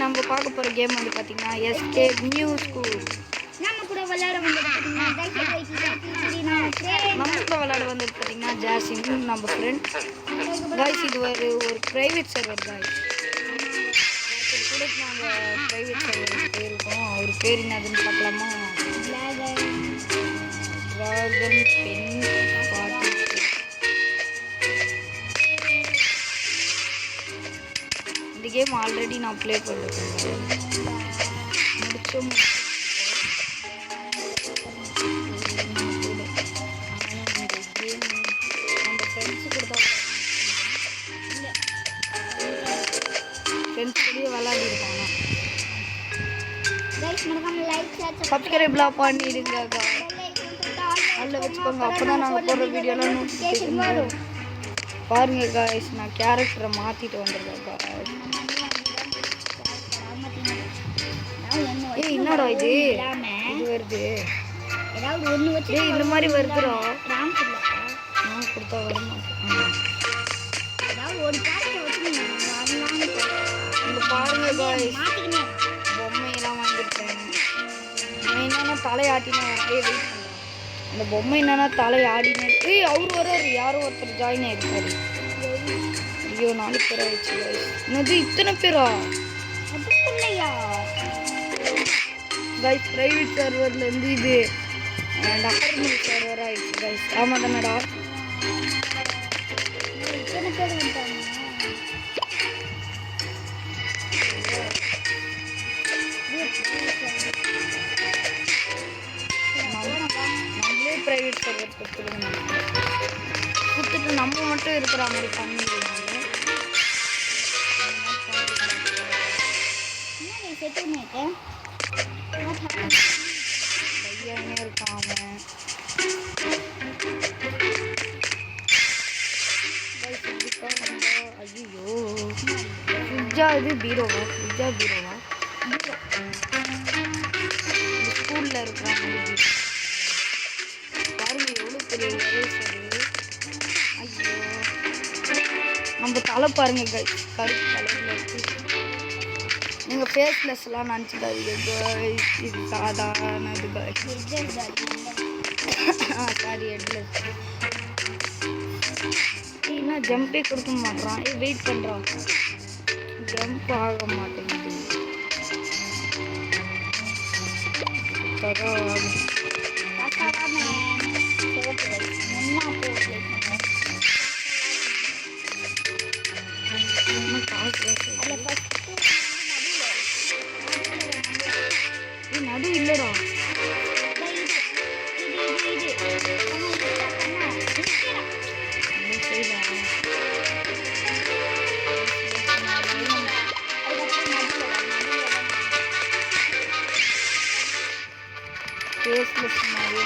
நம்ம பார்க்க போகிற கேம் வந்து பார்த்தீங்கன்னா எஸ்கேப் நியூ ஸ்கூல். நம்ம கூட விளையாட வந்து பார்த்தீங்கன்னா ஜாசின் நம்ம ஃப்ரெண்ட் காய்ஸ். இது ஒரு ப்ரைவேட் சர்வர் காய்ஸ். கூட நாங்கள் ப்ரைவேட் சர்வருக்கு போயிருக்கோம். அவர் பேர் என்னதுன்னு பார்க்கலாமா? Dragon pen party. இந்த கேம் ஆல்ரெடி நான் ப்ளே பண்ணிருக்கேன். முடிச்சோம். விளையாடிருக்காங்க. சப்ஸ்கிரைப்லாம் பண்ணிடுங்க. அதில் வச்சுக்கோங்க, அப்போ தான் நாங்கள் போடுற வீடியோலாம் நோட்டிஃபிகேஷன் வரும். பாருங்க காய்ஸ், நான் கேரக்டரை மாற்றிட்டு வந்துருக்கேன் காய்ஸ். ஏய் என்னடா இது வருது? ஏய் இந்த மாதிரி வருதுடா. நான் கொடுத்தா வர மாட்டேன். இங்க பாருங்க காய்ஸ், பொம்மையெல்லாம் வாங்கிட்டேன். என்னன்னா தலையாட்டினேன். அப்படியே வெயிட் பண்ணுறேன். அந்த பொம்மை என்னன்னா தலையாடினேன். ஏய் அவரு வர்றாரு, யாரோ ஒருத்தர் ஜாயின் ஆயிருக்காரு. ஐயோ 4 பேர் ஆயிடுச்சு காய்ஸ். என்னது இத்தனை பேரா? காய்ஸ் ப்ரைவேட் சர்வர்லேருந்து இது டக்கர்மல் சர்வர் ஆயிடுச்சு காய்ஸ். ஆமாம் தானடா? நம்மளே ப்ரைவேட் சர்வர் கொடுத்துட்டு நம்ம மட்டும் இருக்கிற மாதிரி பண்ணிடுவாங்க. பையனே இருக்கான் அவன். ஐயோ ஃப்ரிட்ஜா இது பீரோவா? ஃப்ரிட்ஜா பீரோவா? ஸ்கூலில் இருக்கிறாங்க. பாருங்க எவ்வளோ பெரிய சரி. ஐயோ நம்ம தலை பாருங்க கைஸ், கருப்பு கலரில் இருக்கு. நீங்கள் ஃபேஸ்லெஸ்லாம் நினச்சிக்காதீங்க கைஸ், இது சாதாரணது கைஸ். Sorry headless. என்ன ஜம்பே கொடுக்க மாட்டேறான். வெயிட் பண்ணுறான், ஜம்ப் ஆக மாட்டேங்குது. நடு இல்லடா. ஃபேஸ்லெஸ் மாதிரியே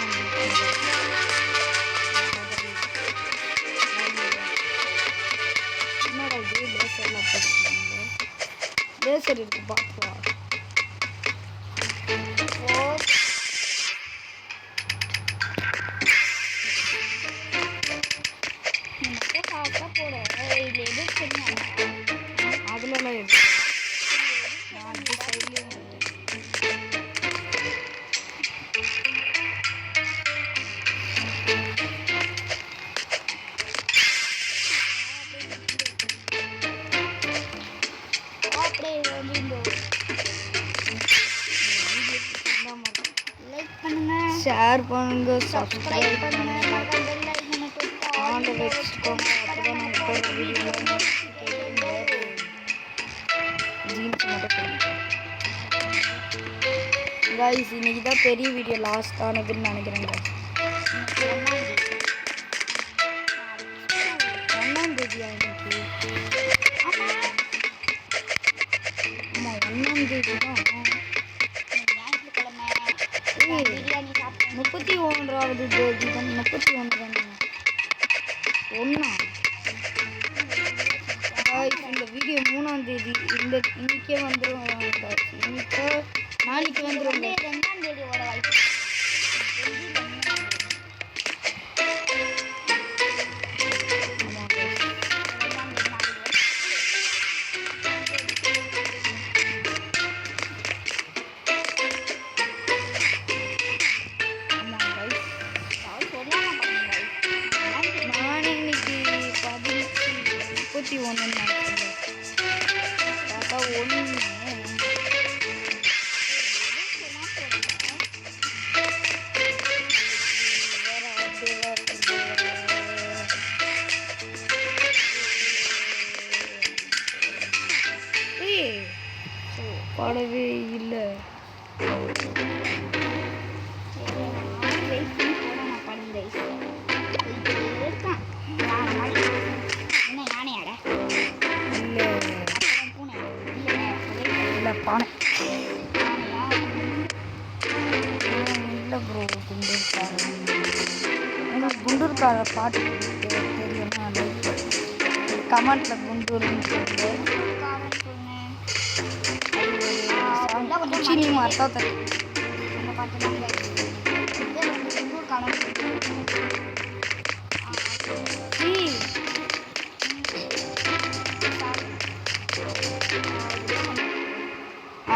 என்னடா இது? லேசர்லாம் போட்டுருக்காங்க. லேசர் இருக்கு பார்த்துவா. அதுலலாம் இருக்கு. அந்த சைட்லேயும் ஷேர் பண்ணுங்க, சப்ஸ்கிரைப் பண்ணுங்க, ஆன்ல வச்சுக்கோங்க. அப்போதான் நான் போடுற வீடியோ ஜீன்ஸ் மட்டும் காய்ஸ். இன்னைக்கு தான் பெரிய வீடியோ லாஸ்ட் ஆனதுன்னு நினைக்கிறேங்க. 1ஆம் தேதியா இன்னைக்கு? ஆமாம் 1ஆம் தேதி தான். 31ஆவது தேதி தான். 31 தானே? 1ஆ? இந்த வீடியோ 3ஆம் தேதி. இன்னைக்கே வந்துடும். இன்னைக்கு நாளைக்கு வந்துடும். 2ஆம் தேதியோட வாய்ப்பு. பாடவே இல்லை. இல்லை பானை இல்லை ப்ரோ. குண்டூர்கார பாட்டு தெரியுமா? கமெண்ட்டில் குண்டூர்னு சொல்லுங்க. चीनी मारता था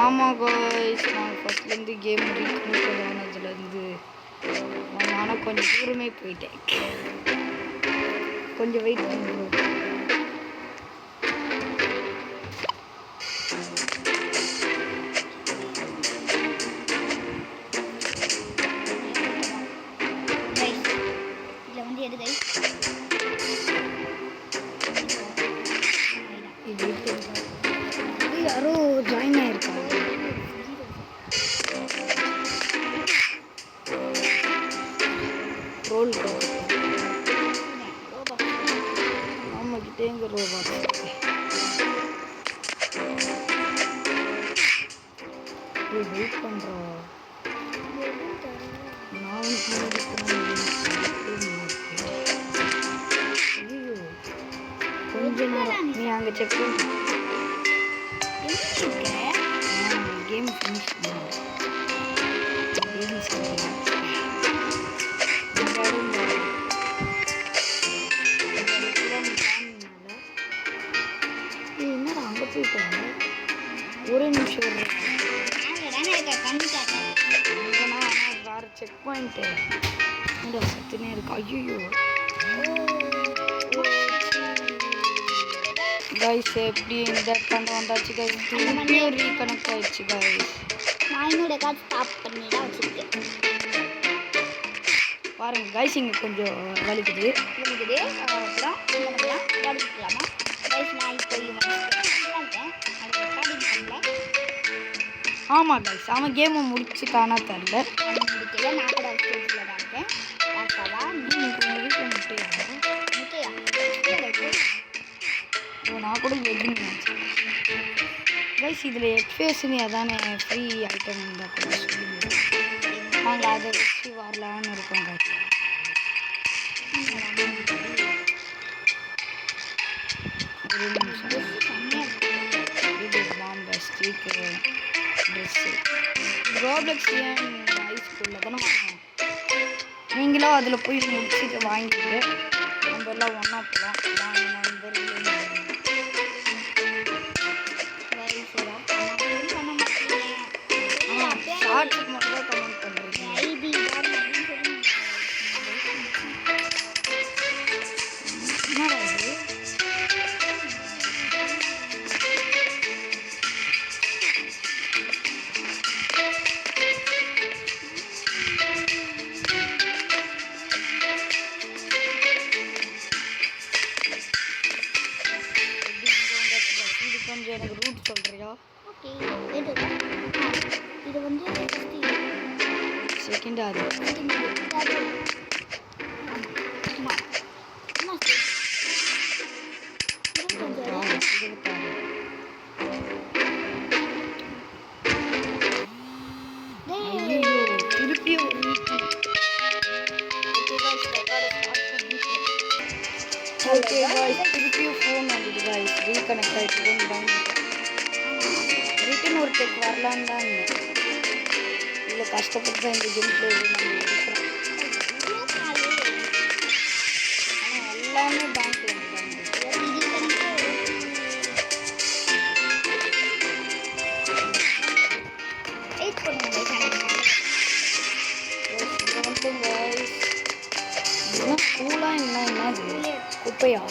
ஆமாம் காய்ஸ், நான் ஃபஸ்ட்லேருந்து கேம் ரீகனெக்ட் ஆனதுலேருந்து ஆனால் கொஞ்சம் தூரமே போயிட்டேன். கொஞ்சம் வெயிட் பண்ணுறோம். யாரோ ஜாயின் ஆயிருக்காங்க. ரோல் நம்மகிட்டே எங்க ரோபா வெயிட் பண்றோம். நான் கொஞ்ச நேரம் நீ அங்கே செக் பண்ணு. கேம் ஃபினிஷ் என்னடா அங்கே போயிட்டாங்க. ஒரே நிமிஷம் வேறு செக் பாயிண்ட்டு சத்துனே இருக்கு. ஐயோ गाइस எப்படி இந்த பண்ண வந்தாச்சு गाइस. திருப்பியும் ரீகனெக்ட் ஆயிடுச்சு गाइस. நான் என்னோட கார்டு ஸ்டாப் பண்ணி தான் வச்சிருக்கேன். பாருங்க गाइस, இங்க கொஞ்சம் வலிக்குது. அப்புறம் என்னலாம் வலிக்கலாமா गाइस? நான் இப்போ வந்துட்டேன். அது ரெக்கார்டிங் பண்ணல. ஆமா गाइस, அவன் கேமை முடிச்சுட்டானா தெரியல. முடிக்கல. நான் கூட ஸ்டேஜ்ல தான் இருக்கேன். பாக்கவா நீ உங்க வீட்டுல முட்டையா? நான் கூட வெட்டிங் गाइस. இதில் எக்ஸ்பேஸ்னு அதானே ஃப்ரீ ஐட்டம் இருந்தால் கூட சொல்லுங்க. நாங்கள் அதை வச்சு வரலான்னு இருக்கோம் गाइस. ஒரு நிமிஷம். இது பாம்பு ஸ்டீக்கரு ட்ரெஸ்ஸு ரோப்ளெக்ஸ் ஏன் ஹைஸ்கூலில் தானே வாங்கணும். நீங்களும் அதில் போய் முடிச்சுட்டு வாங்கிட்டு நம்ம எல்லாம் ஒன்றா போகலாம். வாங்க நண்பர். ஷார்ட்ஸுக்கு மட்டும் தான் கமெண்ட் பண்ணுறீங்க. என்னடா இது? இது கொஞ்சம் எனக்கு ரூட் சொல்கிறியா? ஓகே. இது வந்து செகண்ட் அது ஓகே गाइस, திருப்பியும் ஃபோன் வந்துது गाइस. ரீகனெக்ட் ஆகிட்டு ஃபோன் ரிட்டன் ஒரு டெக் வரலான்னு தான் இருந்தேன். இல்லை கஷ்டப்பட்டு தான் இந்த கேம் பிளே எடுக்கிறோம். ஆனால் எல்லாமே பேங்க்கில் இருந்தாங்க. ஸ்கூலாக என்னது குப்பையா?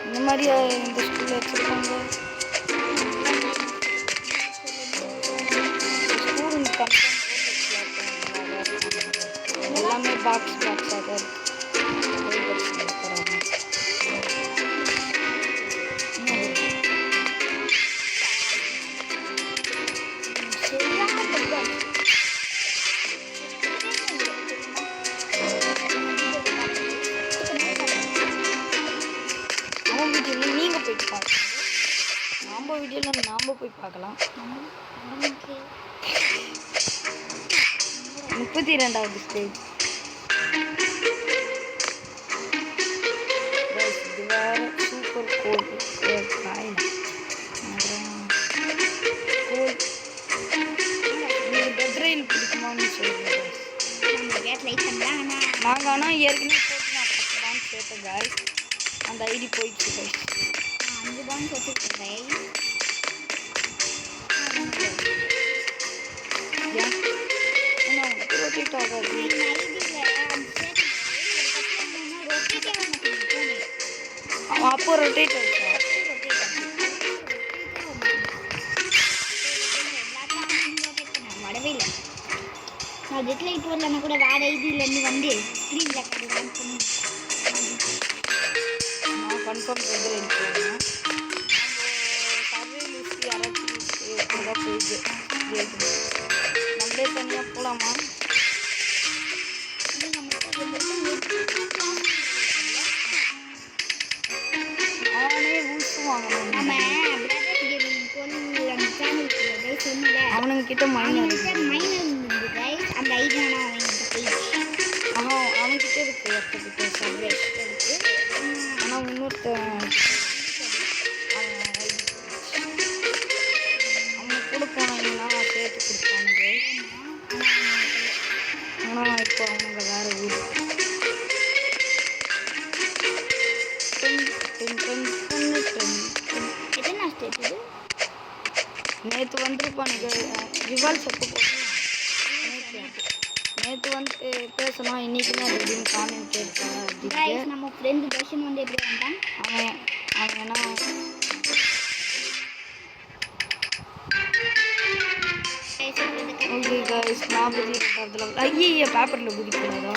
இந்த மாதிரி இந்த ஸ்கூலில் வச்சுருக்காங்க. பார்க்கலாம். நமக்கு 32வது ஸ்டேஜ். இது வேற சூப்பர் கோல்டு காயின். டெட் ரயில் பிடிக்குமான்னு சொல்லுங்கள். நம்ம கேட் லைட் பண்ணலாம். நாங்கள் ஆனால் ஏற்கனவே போட்டு நான் 10 பாயிண்ட் சேர்த்தேன் guys. அந்த ஐடி போயிடுச்சு guys. 5 பாயிண்ட் வச்சுருக்கேன். ஏன் ஏன்னா உங்களுக்கு ரொட்டேட் ஆகாது. அப்போ ரொட்டேட் ஆகிட்டா வரவே இல்லை. நான் ஜெட் லைட் வரலன்னா கூட வேற ஐடியிலேருந்து வந்து ஸ்க்ரீன் ரெக்கார்டு ரன் பண்ணி நான் கன்ஃபார்ம் ரெகுலர் போவேன். சர்வே லிஸ்ட் யாராச்சும் எப்படிதான் போயிடுது நம்மளே தனியாக போகலாமா? அவனே ஊசு வாங்கணும். நம்ம அந்த சேனலுக்கு சொன்னல அவனுங்க கிட்ட மைனர் மைனர் இருந்தது கைஸ். அந்த ஐடி ஆனால் அவங்ககிட்ட போயிடுச்சு. அவன்கிட்ட இருக்கு ஒருத்தக்கிட்ட சர்வே இருக்கு. ஆனால் இன்னொருத்தன் அவனுக்கு கூட போனாங்கன்னா சேர்த்து கொடுப்பானுங்க. ஆனால் இப்போ அவனுங்க வேற ஊர். எத்தனை ஸ்டேட் இது? நேற்று வந்துருப்பானுங்க. ரிவால்ஸ் எப்போ போட்டோம்? நேற்று வந்து பேசணும். இன்னைக்கு தான் திடீர்னு காமெண்ட் கைஸ் நம்ம ஃப்ரெண்ட் தர்ஷன் வந்து எப்படி வந்தான்? அவன் ஏன்னா ஓகே கைஸ் 42வது ஐய பேப்பரில் குதிக்கூடாதா?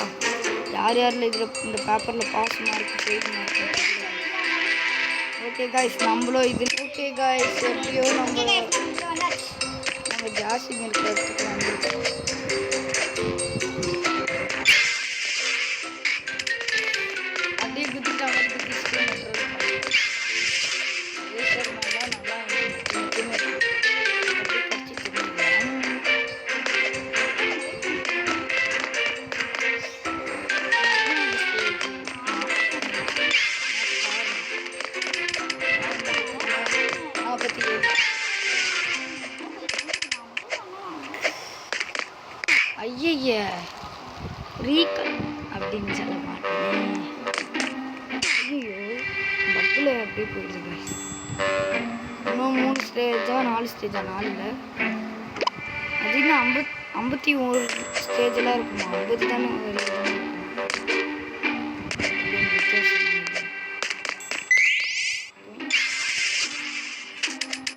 யார் யாரில் இதில் இந்த பேப்பரில் pass mark fail mark. Okay guys நம்மளும் இது ஓகே கைஸ் எப்படியோ நம்ம ஜாஸ்தி மில்க் எடுத்துட்டு வந்துருக்கோம். அப்படியே குதிக்கிற மாதிரி குதிச்சுட்டு நல்லா ஐய ரீகல் அப்படின்னு சொல்ல மாட்டேன். ஐயோ பக்கில் அப்படியே போயிடுது. இன்னும் 3 ஸ்டேஜா 4 ஸ்டேஜா 4 அது இன்னும் 51 ஸ்டேஜெலாம் இருக்குமா? 50 தானே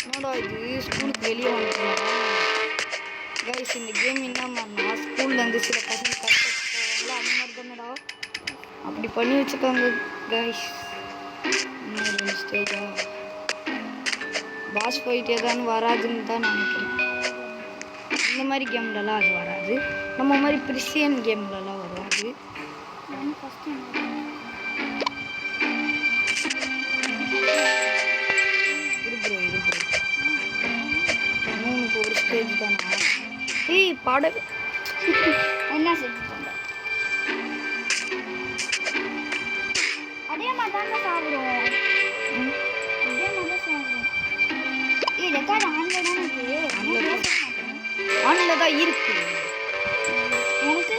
என்னடா இது ஸ்கூலுக்கு வெளியே வந்துட்டோம் கைஸ். இந்த கேம் என்ன பண்ணா ஸ்கூல்லேருந்து சில பசங்க கற்றுட்டு போவாங்களோ அந்த மாதிரி தானடா அப்படி பண்ணி வச்சுக்காங்க கைஸ். இன்னும் 2 ஸ்டேஜா பாஸ் ஃபைட் ஏதானு வராதுன்னு தான் நினைக்கிறேன். இந்த மாதிரி கேம்லலாம் அது வராது. நம்ம மாதிரி பிரிசியன் கேம்லலாம் வராது. இன்னும் ஒரு ஸ்டேஜ் தானா? ஏய் பாட என்ன செஞ்சுட்டாங்க? அதே மாதிரி தாங்க சாப்பிடுவோம். அதே மாதிரி தான் சாப்பிடுவோம். ரெக்கார்ட் ஆன்ல தானே இருக்கு. ஆன்ல தான் இருக்கு. உனக்கு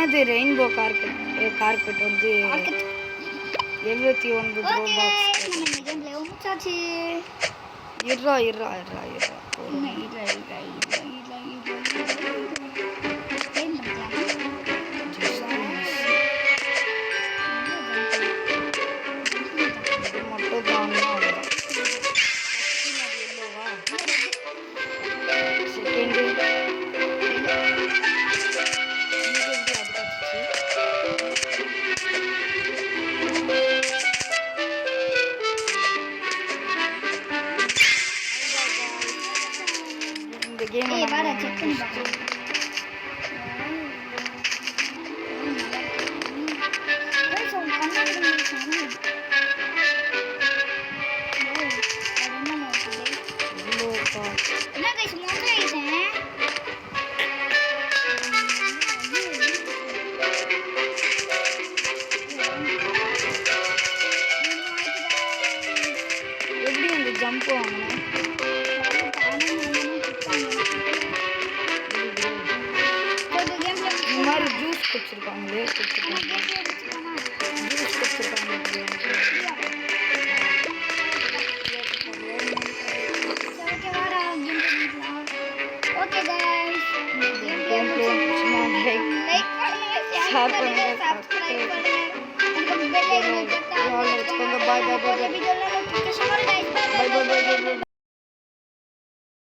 அது ரெயின்போ கார்பெட் வந்து 79 ரூபாய். இருறா மட்டும் தான் செகண்டு இந்த கேம் ஏய் வாடா செக் பண்ணி பார்க்கலாம் கைஸ் உங்க கண்ணாடி வந்து என்ன கைஸ் மொத்தம் ஆயிட்டேன் எப்படி அந்த ஜம்ப் வாங்கினேன் இந்த மாதிரி ஜூஸ் குடிச்சிருக்காங்களே ஜூஸ் குடிச்சிருக்காங்க ஓகே गाइस கேம் பிடிச்சினா லைக் ஷேர் பண்ணுங்க சப்ஸ்கிரைப் பண்ணுங்க அந்த பெல் ஐகானை தட்டா பாய் பாய் பாய் வீடியோல நோட்டிஃபிகேஷன் வரும் गाइस பாய் பாய் பாய்